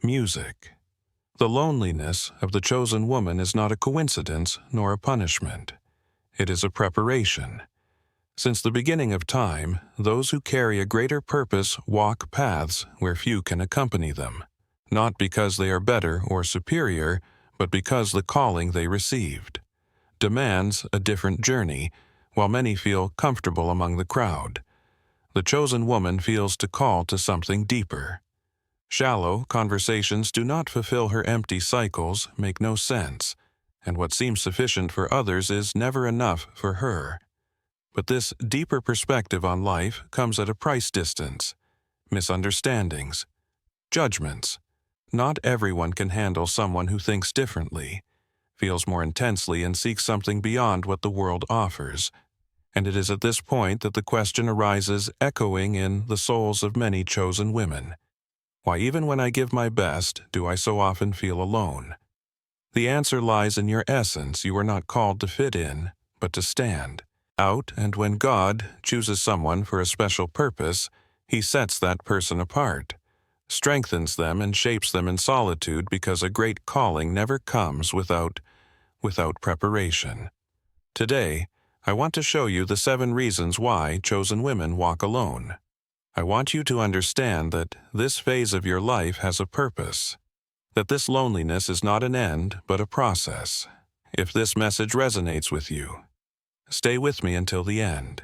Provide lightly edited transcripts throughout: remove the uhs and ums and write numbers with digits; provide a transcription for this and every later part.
Music. The loneliness of the chosen woman is not a coincidence nor a punishment. It is a preparation. Since the beginning of time, those who carry a greater purpose walk paths where few can accompany them, not because they are better or superior, but because the calling they received demands a different journey, while many feel comfortable among the crowd. The chosen woman feels to call to something deeper. Shallow conversations do not fulfill her empty cycles, make no sense, and what seems sufficient for others is never enough for her. But this deeper perspective on life comes at a price distance. Misunderstandings, judgments. Not everyone can handle someone who thinks differently, feels more intensely, and seeks something beyond what the world offers. And it is at this point that the question arises, echoing in the souls of many chosen women. Why, even when I give my best, do I so often feel alone? The answer lies in your essence. You are not called to fit in, but to stand out, and when God chooses someone for a special purpose, He sets that person apart, strengthens them, and shapes them in solitude, because a great calling never comes without preparation. Today, I want to show you the 7 reasons why chosen women walk alone. I want you to understand that this phase of your life has a purpose, that this loneliness is not an end, but a process. If this message resonates with you, stay with me until the end.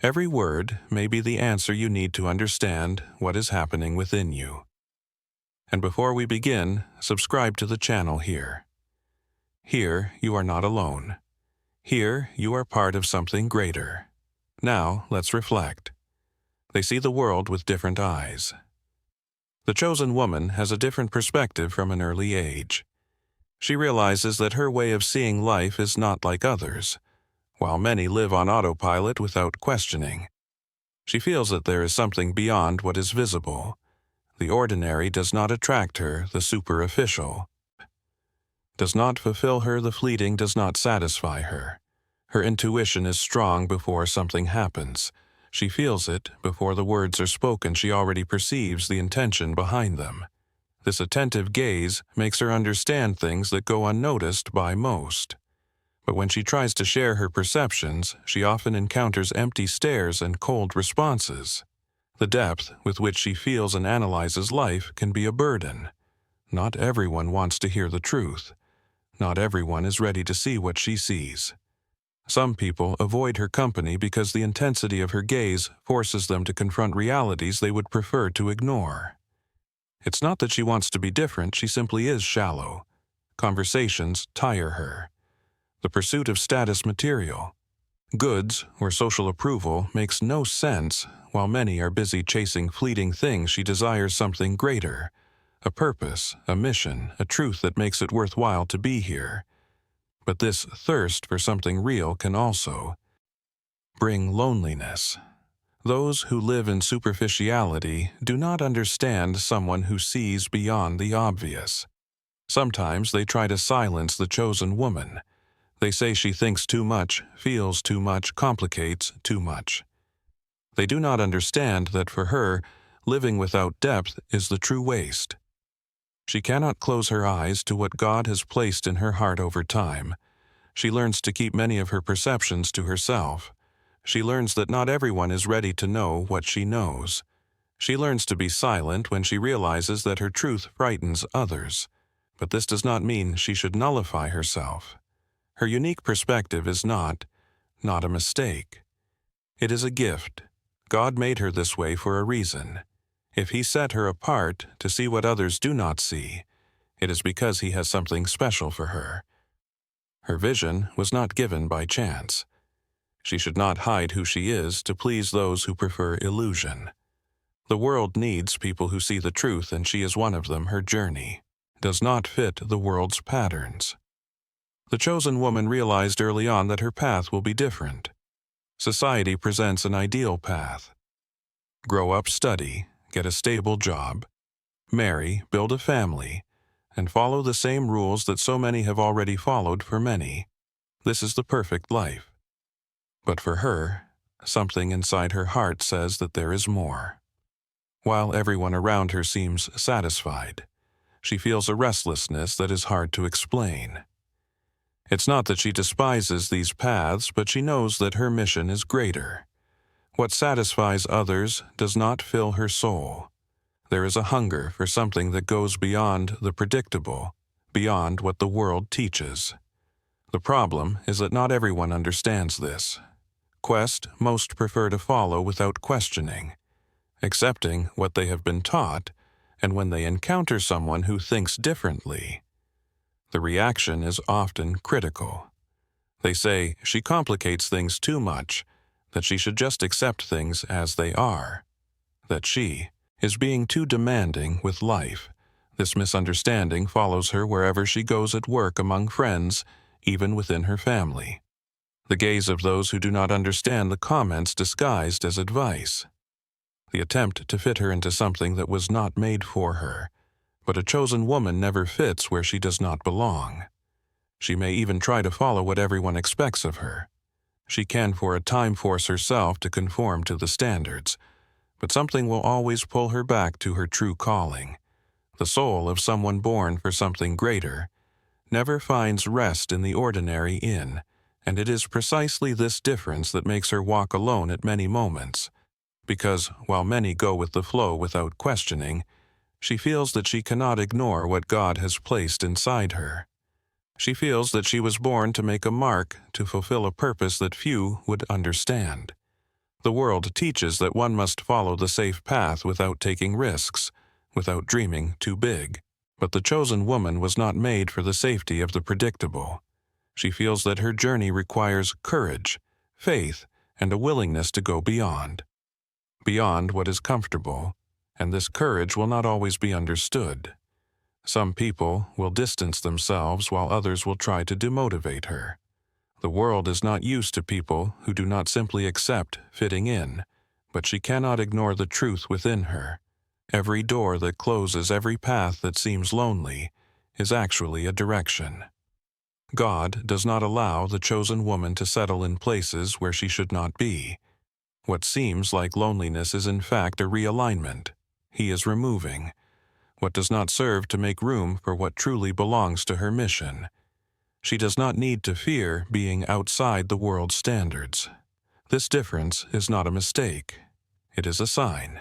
Every word may be the answer you need to understand what is happening within you. And before we begin, subscribe to the channel here. Here, you are not alone. Here, you are part of something greater. Now, let's reflect. They see the world with different eyes. The chosen woman has a different perspective from an early age. She realizes that her way of seeing life is not like others. While many live on autopilot without questioning, she feels that there is something beyond what is visible. The ordinary does not attract her, the superficial does not fulfill her, the fleeting does not satisfy her. Her intuition is strong before something happens. She feels it before the words are spoken. She already perceives the intention behind them. This attentive gaze makes her understand things that go unnoticed by most. But when she tries to share her perceptions, she often encounters empty stares and cold responses. The depth with which she feels and analyzes life can be a burden. Not everyone wants to hear the truth. Not everyone is ready to see what she sees. Some people avoid her company because the intensity of her gaze forces them to confront realities they would prefer to ignore. It's not that she wants to be different, she simply is shallow. Conversations tire her. The pursuit of status material, goods, or social approval makes no sense. While many are busy chasing fleeting things, she desires something greater, a purpose, a mission, a truth that makes it worthwhile to be here. But this thirst for something real can also bring loneliness. Those who live in superficiality do not understand someone who sees beyond the obvious. Sometimes they try to silence the chosen woman. They say she thinks too much, feels too much, complicates too much. They do not understand that for her, living without depth is the true waste. She cannot close her eyes to what God has placed in her heart over time. She learns to keep many of her perceptions to herself. She learns that not everyone is ready to know what she knows. She learns to be silent when she realizes that her truth frightens others. But this does not mean she should nullify herself. Her unique perspective is not a mistake. It is a gift. God made her this way for a reason. If He set her apart to see what others do not see, it is because He has something special for her. Her vision was not given by chance. She should not hide who she is to please those who prefer illusion. The world needs people who see the truth, and she is one of them. Her journey does not fit the world's patterns. The chosen woman realized early on that her path will be different. Society presents an ideal path. Grow up, study, get a stable job, marry, build a family, and follow the same rules that so many have already followed for many. This is the perfect life. But for her, something inside her heart says that there is more. While everyone around her seems satisfied, She feels a restlessness that is hard to explain. It's not that she despises these paths, but she knows that her mission is greater. What satisfies others does not fill her soul. There is a hunger for something that goes beyond the predictable, beyond what the world teaches. The problem is that not everyone understands this. Most prefer to follow without questioning, accepting what they have been taught, and when they encounter someone who thinks differently, the reaction is often critical. They say she complicates things too much, that she should just accept things as they are, that she is being too demanding with life. This misunderstanding follows her wherever she goes at work, among friends, even within her family. The gaze of those who do not understand the comments disguised as advice. The attempt to fit her into something that was not made for her. But a chosen woman never fits where she does not belong. She may even try to follow what everyone expects of her. She can for a time force herself to conform to the standards, but something will always pull her back to her true calling. The soul of someone born for something greater never finds rest in the ordinary inn, and it is precisely this difference that makes her walk alone at many moments, because while many go with the flow without questioning, she feels that she cannot ignore what God has placed inside her. She feels that she was born to make a mark, to fulfill a purpose that few would understand. The world teaches that one must follow the safe path without taking risks, without dreaming too big. But the chosen woman was not made for the safety of the predictable. She feels that her journey requires courage, faith, and a willingness to go beyond what is comfortable, and this courage will not always be understood. Some people will distance themselves while others will try to demotivate her. The world is not used to people who do not simply accept fitting in, but she cannot ignore the truth within her. Every door that closes, every path that seems lonely, is actually a direction. God does not allow the chosen woman to settle in places where she should not be. What seems like loneliness is in fact a realignment. He is removing what does not serve to make room for what truly belongs to her mission. She does not need to fear being outside the world's standards. This difference is not a mistake. It is a sign.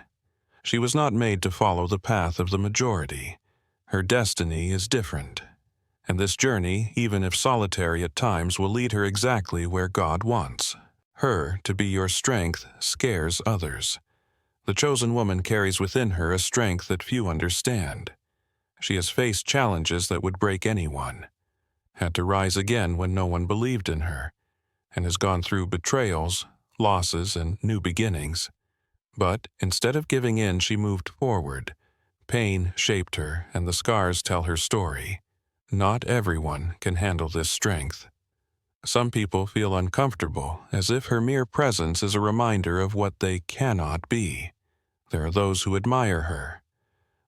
She was not made to follow the path of the majority. Her destiny is different. And this journey, even if solitary at times, will lead her exactly where God wants her to be. Your strength scares others. The chosen woman carries within her a strength that few understand. She has faced challenges that would break anyone, had to rise again when no one believed in her, and has gone through betrayals, losses, and new beginnings. But instead of giving in, she moved forward. Pain shaped her, and the scars tell her story. Not everyone can handle this strength. Some people feel uncomfortable, as if her mere presence is a reminder of what they cannot be. There are those who admire her,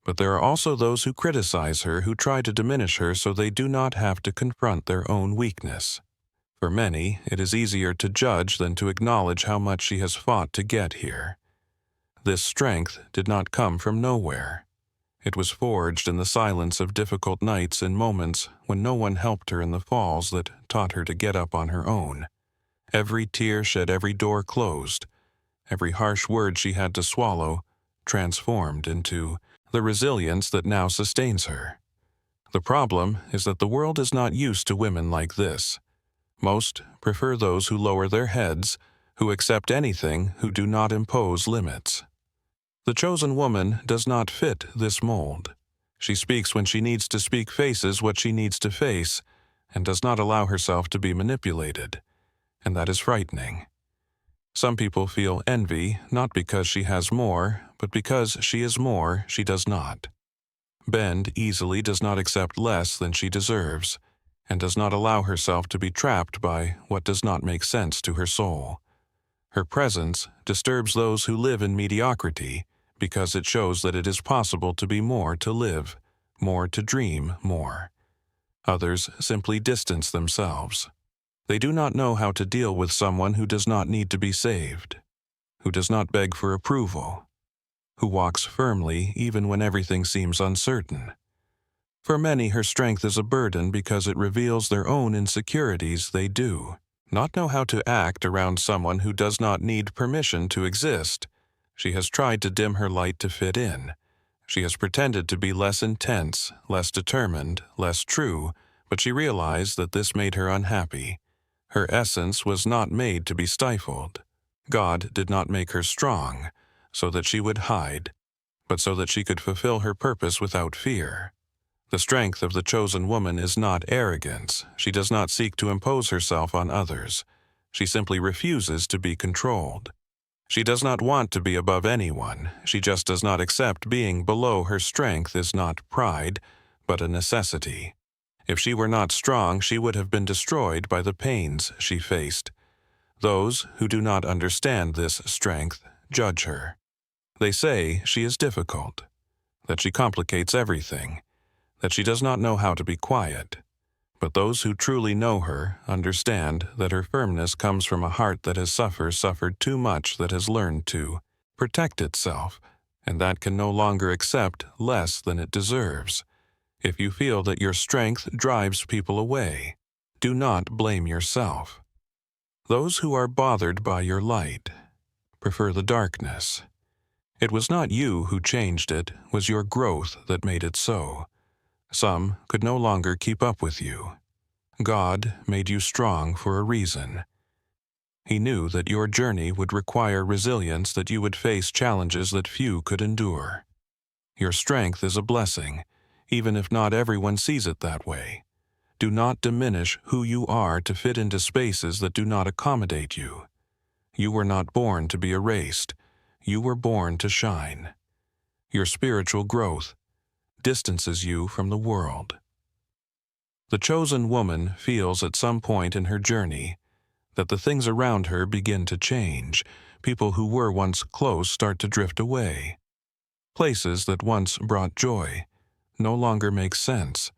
but there are also those who criticize her, who try to diminish her so they do not have to confront their own weakness. For many, it is easier to judge than to acknowledge how much she has fought to get here. This strength did not come from nowhere. It was forged in the silence of difficult nights and moments when no one helped her, in the falls that taught her to get up on her own. Every tear shed, every door closed, every harsh word she had to swallow, transformed into the resilience that now sustains her. The problem is that the world is not used to women like this. Most prefer those who lower their heads, who accept anything, who do not impose limits. The chosen woman does not fit this mold. She speaks when she needs to speak, faces what she needs to face, and does not allow herself to be manipulated. And that is frightening. Some people feel envy, not because she has more, but because she is more she does not. Bend easily does not accept less than she deserves, and does not allow herself to be trapped by what does not make sense to her soul. Her presence disturbs those who live in mediocrity, because it shows that it is possible to be more, to live more, to dream more. Others simply distance themselves. They do not know how to deal with someone who does not need to be saved, who does not beg for approval, who walks firmly even when everything seems uncertain. For many, her strength is a burden because it reveals their own insecurities. They do not know how to act around someone who does not need permission to exist. She has tried to dim her light to fit in. She has pretended to be less intense, less determined, less true, but she realized that this made her unhappy. Her essence was not made to be stifled. God did not make her strong, so that she would hide, but so that she could fulfill her purpose without fear. The strength of the chosen woman is not arrogance. She does not seek to impose herself on others. She simply refuses to be controlled. She does not want to be above anyone. She just does not accept being below. Her strength is not pride, but a necessity. If she were not strong, she would have been destroyed by the pains she faced. Those who do not understand this strength judge her. They say she is difficult, that she complicates everything, that she does not know how to be quiet. But those who truly know her understand that her firmness comes from a heart that has suffered too much, that has learned to protect itself, and that can no longer accept less than it deserves. If you feel that your strength drives people away, do not blame yourself. Those who are bothered by your light prefer the darkness. It was not you who changed it, it was your growth that made it so. Some could no longer keep up with you. God made you strong for a reason. He knew that your journey would require resilience, that you would face challenges that few could endure. Your strength is a blessing, even if not everyone sees it that way. Do not diminish who you are to fit into spaces that do not accommodate you. You were not born to be erased. You were born to shine. Your spiritual growth distances you from the world. The chosen woman feels at some point in her journey that the things around her begin to change. People who were once close start to drift away. Places that once brought joy no longer make sense.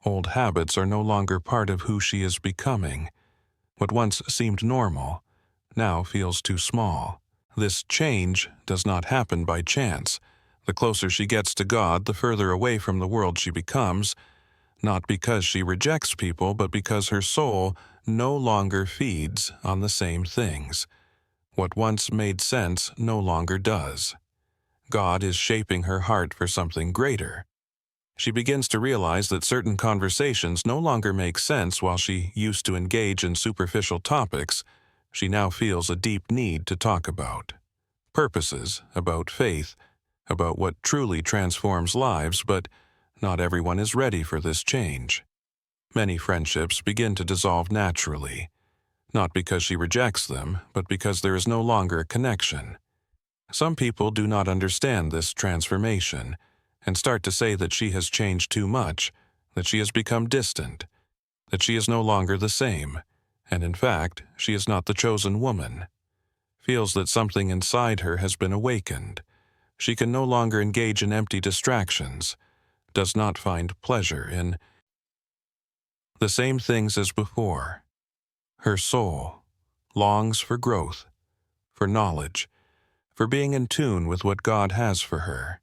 Old habits are no longer part of who she is becoming. What once seemed normal now feels too small. This change does not happen by chance. The closer she gets to God, the further away from the world she becomes, not because she rejects people, but because her soul no longer feeds on the same things. What once made sense no longer does. God is shaping her heart for something greater. She begins to realize that certain conversations no longer make sense. While she used to engage in superficial topics, she now feels a deep need to talk about purposes, about faith, about what truly transforms lives, but not everyone is ready for this change. Many friendships begin to dissolve naturally, not because she rejects them, but because there is no longer a connection. Some people do not understand this transformation and start to say that she has changed too much, that she has become distant, that she is no longer the same, and in fact, she is not the chosen woman. Feels that something inside her has been awakened. She can no longer engage in empty distractions, does not find pleasure in the same things as before. Her soul longs for growth, for knowledge, for being in tune with what God has for her.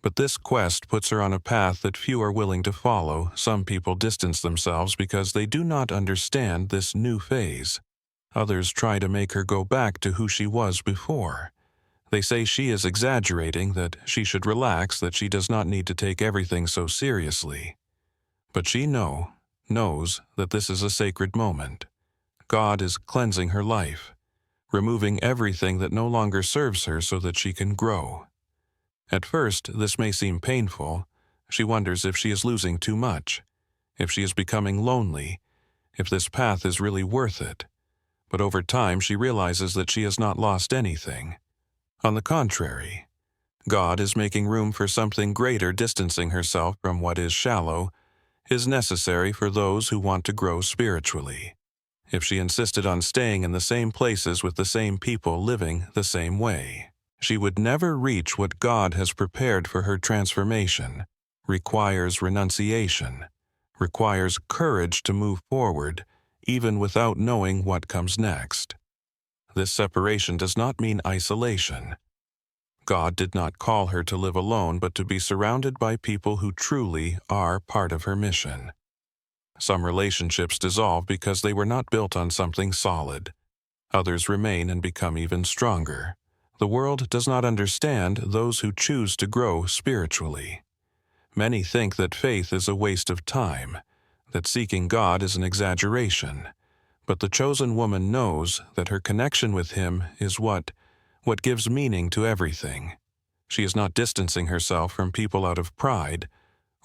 But this quest puts her on a path that few are willing to follow. Some people distance themselves because they do not understand this new phase. Others try to make her go back to who she was before. They say she is exaggerating, that she should relax, that she does not need to take everything so seriously. But she knows that this is a sacred moment. God is cleansing her life, removing everything that no longer serves her so that she can grow. At first, this may seem painful. She wonders if she is losing too much, if she is becoming lonely, if this path is really worth it. But over time, she realizes that she has not lost anything. On the contrary, God is making room for something greater. Distancing herself from what is shallow is necessary for those who want to grow spiritually. If she insisted on staying in the same places with the same people, living the same way, she would never reach what God has prepared for her. Transformation requires renunciation, requires courage to move forward, even without knowing what comes next. This separation does not mean isolation. God did not call her to live alone, but to be surrounded by people who truly are part of her mission. Some relationships dissolve because they were not built on something solid. Others remain and become even stronger. The world does not understand those who choose to grow spiritually. Many think that faith is a waste of time, that seeking God is an exaggeration. But the chosen woman knows that her connection with Him is what gives meaning to everything. She is not distancing herself from people out of pride,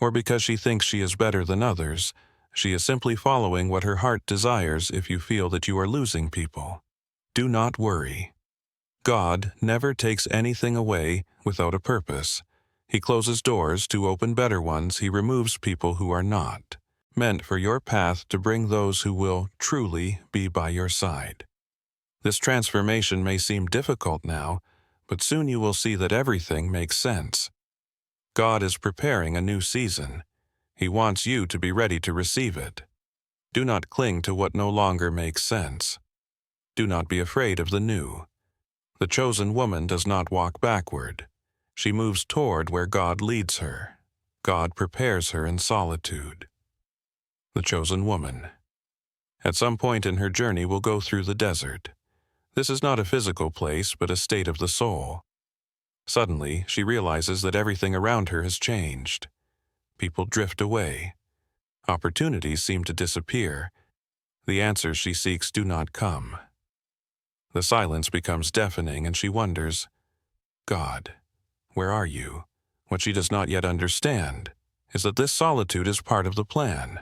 or because she thinks she is better than others. She is simply following what her heart desires. If you feel that you are losing people, do not worry. God never takes anything away without a purpose. He closes doors to open better ones. He removes people who are not meant for your path to bring those who will truly be by your side. This transformation may seem difficult now, but soon you will see that everything makes sense. God is preparing a new season. He wants you to be ready to receive it. Do not cling to what no longer makes sense. Do not be afraid of the new. The chosen woman does not walk backward. She moves toward where God leads her. God prepares her in solitude. The chosen woman. At some point in her journey will go through the desert. This is not a physical place, but a state of the soul. Suddenly, she realizes that everything around her has changed. People drift away. Opportunities seem to disappear. The answers she seeks do not come. The silence becomes deafening, and she wonders, God, where are you? What she does not yet understand is that this solitude is part of the plan.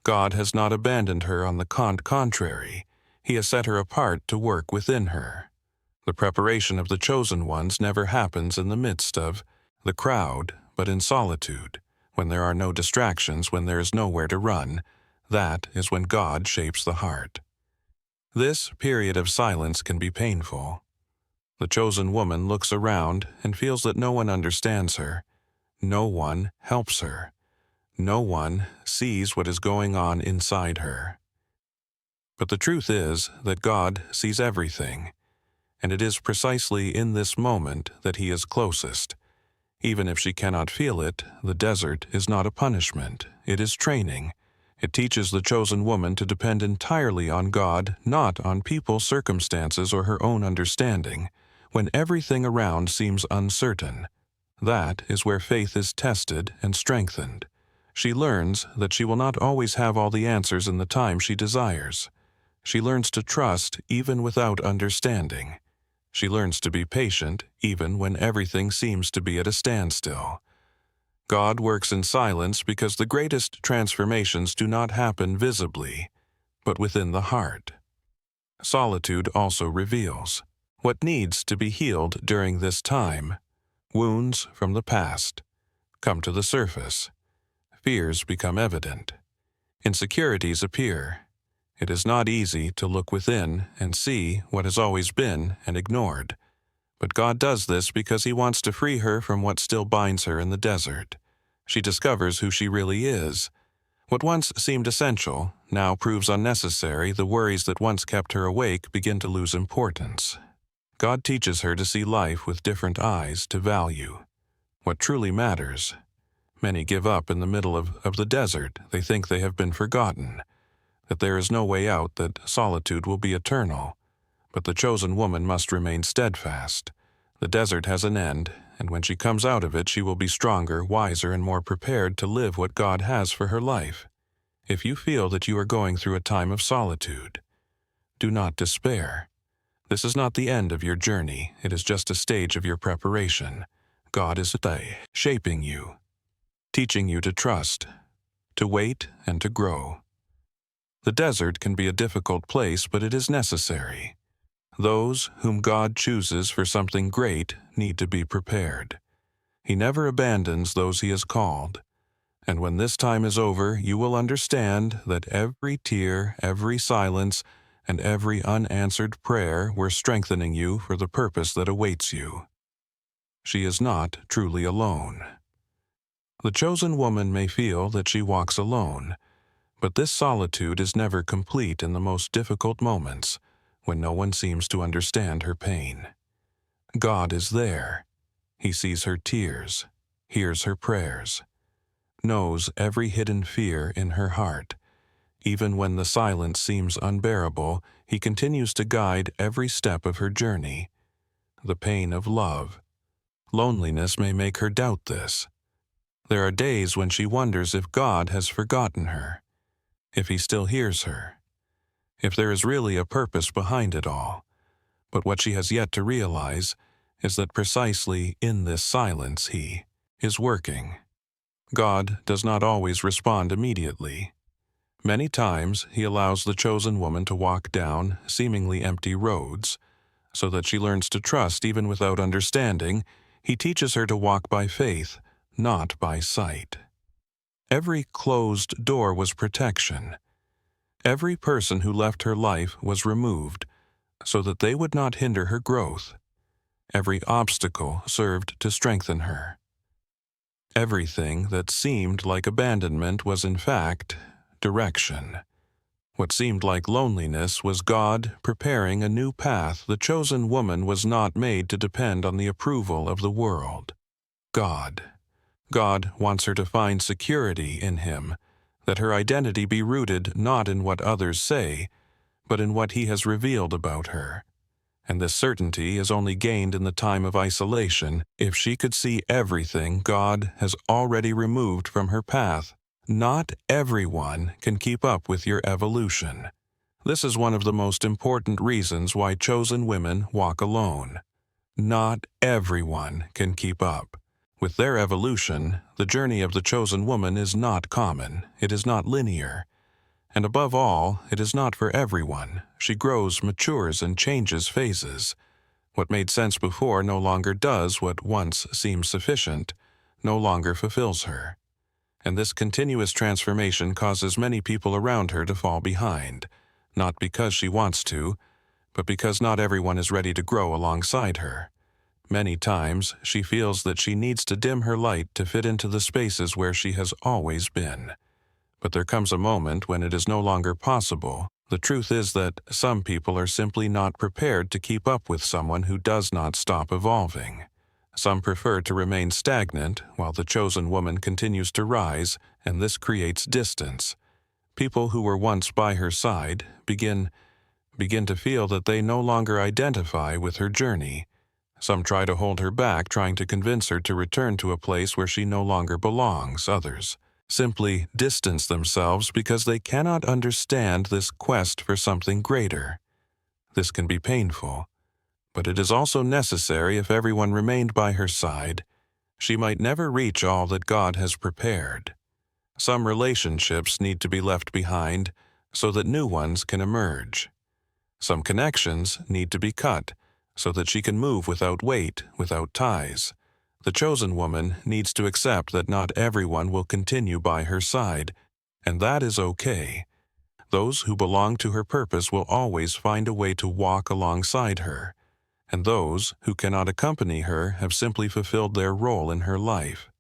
God has not abandoned her. On the contrary, He has set her apart to work within her. The preparation of the chosen ones never happens in the midst of the crowd, but in solitude, when there are no distractions, when there is nowhere to run. That is when God shapes the heart. This period of silence can be painful. The chosen woman looks around and feels that no one understands her. No one helps her. No one sees what is going on inside her. But the truth is that God sees everything, and it is precisely in this moment that He is closest. Even if she cannot feel it, the desert is not a punishment. It is training. It teaches the chosen woman to depend entirely on God, not on people, circumstances, or her own understanding. When everything around seems uncertain, that is where faith is tested and strengthened. She learns that she will not always have all the answers in the time she desires. She learns to trust even without understanding. She learns to be patient even when everything seems to be at a standstill. God works in silence because the greatest transformations do not happen visibly, but within the heart. Solitude also reveals what needs to be healed during this time. Wounds from the past come to the surface. Fears become evident. Insecurities appear. It is not easy to look within and see what has always been and ignored. But God does this because He wants to free her from what still binds her in the desert. She discovers who she really is. What once seemed essential now proves unnecessary. The worries that once kept her awake begin to lose importance. God teaches her to see life with different eyes, to value what truly matters. Many give up in the middle of the desert. They think they have been forgotten, that there is no way out, that solitude will be eternal. But the chosen woman must remain steadfast. The desert has an end, and when she comes out of it, she will be stronger, wiser, and more prepared to live what God has for her life. If you feel that you are going through a time of solitude, do not despair. This is not the end of your journey. It is just a stage of your preparation. God is shaping you, teaching you to trust, to wait, and to grow. The desert can be a difficult place, but it is necessary. Those whom God chooses for something great need to be prepared. He never abandons those He has called. And when this time is over, you will understand that every tear, every silence, and every unanswered prayer were strengthening you for the purpose that awaits you. She is not truly alone. The chosen woman may feel that she walks alone, but this solitude is never complete in the most difficult moments, when no one seems to understand her pain. God is there. He sees her tears, hears her prayers, knows every hidden fear in her heart. Even when the silence seems unbearable, he continues to guide every step of her journey. The pain of love. Loneliness may make her doubt this. There are days when she wonders if God has forgotten her, if he still hears her, if there is really a purpose behind it all. But what she has yet to realize is that precisely in this silence he is working. God does not always respond immediately. Many times he allows the chosen woman to walk down seemingly empty roads, so that she learns to trust even without understanding. He teaches her to walk by faith, not by sight. Every closed door was protection. Every person who left her life was removed, so that they would not hinder her growth. Every obstacle served to strengthen her. Everything that seemed like abandonment was in fact direction. What seemed like loneliness was God preparing a new path. The chosen woman was not made to depend on the approval of the world. God wants her to find security in him, that her identity be rooted not in what others say, but in what he has revealed about her. And this certainty is only gained in the time of isolation. If she could see everything God has already removed from her path, not everyone can keep up with your evolution. This is one of the most important reasons why chosen women walk alone. Not everyone can keep up. With their evolution, the journey of the chosen woman is not common, it is not linear. And above all, it is not for everyone. She grows, matures, and changes phases. What made sense before no longer does. What once seemed sufficient no longer fulfills her. And this continuous transformation causes many people around her to fall behind, not because she wants to, but because not everyone is ready to grow alongside her. Many times, she feels that she needs to dim her light to fit into the spaces where she has always been. But there comes a moment when it is no longer possible. The truth is that some people are simply not prepared to keep up with someone who does not stop evolving. Some prefer to remain stagnant while the chosen woman continues to rise, and this creates distance. People who were once by her side begin to feel that they no longer identify with her journey. Some try to hold her back, trying to convince her to return to a place where she no longer belongs. Others simply distance themselves because they cannot understand this quest for something greater. This can be painful, but it is also necessary. If everyone remained by her side, she might never reach all that God has prepared. Some relationships need to be left behind so that new ones can emerge. Some connections need to be cut so that she can move without weight, without ties. The chosen woman needs to accept that not everyone will continue by her side, and that is okay. Those who belong to her purpose will always find a way to walk alongside her, and those who cannot accompany her have simply fulfilled their role in her life.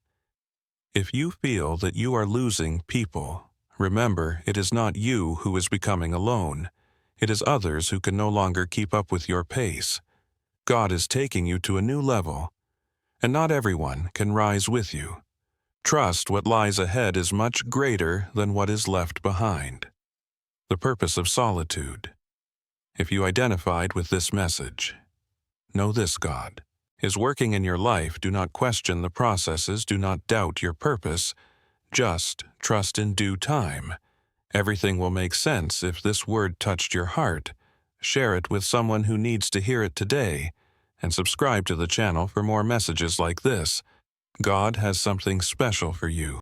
If you feel that you are losing people, remember it is not you who is becoming alone. It is others who can no longer keep up with your pace. God is taking you to a new level, and not everyone can rise with you. Trust what lies ahead is much greater than what is left behind. The purpose of solitude. If you identified with this message, know this: God is working in your life. Do not question the processes. Do not doubt your purpose. Just trust in due time. Everything will make sense. If this word touched your heart, share it with someone who needs to hear it today, and subscribe to the channel for more messages like this. God has something special for you.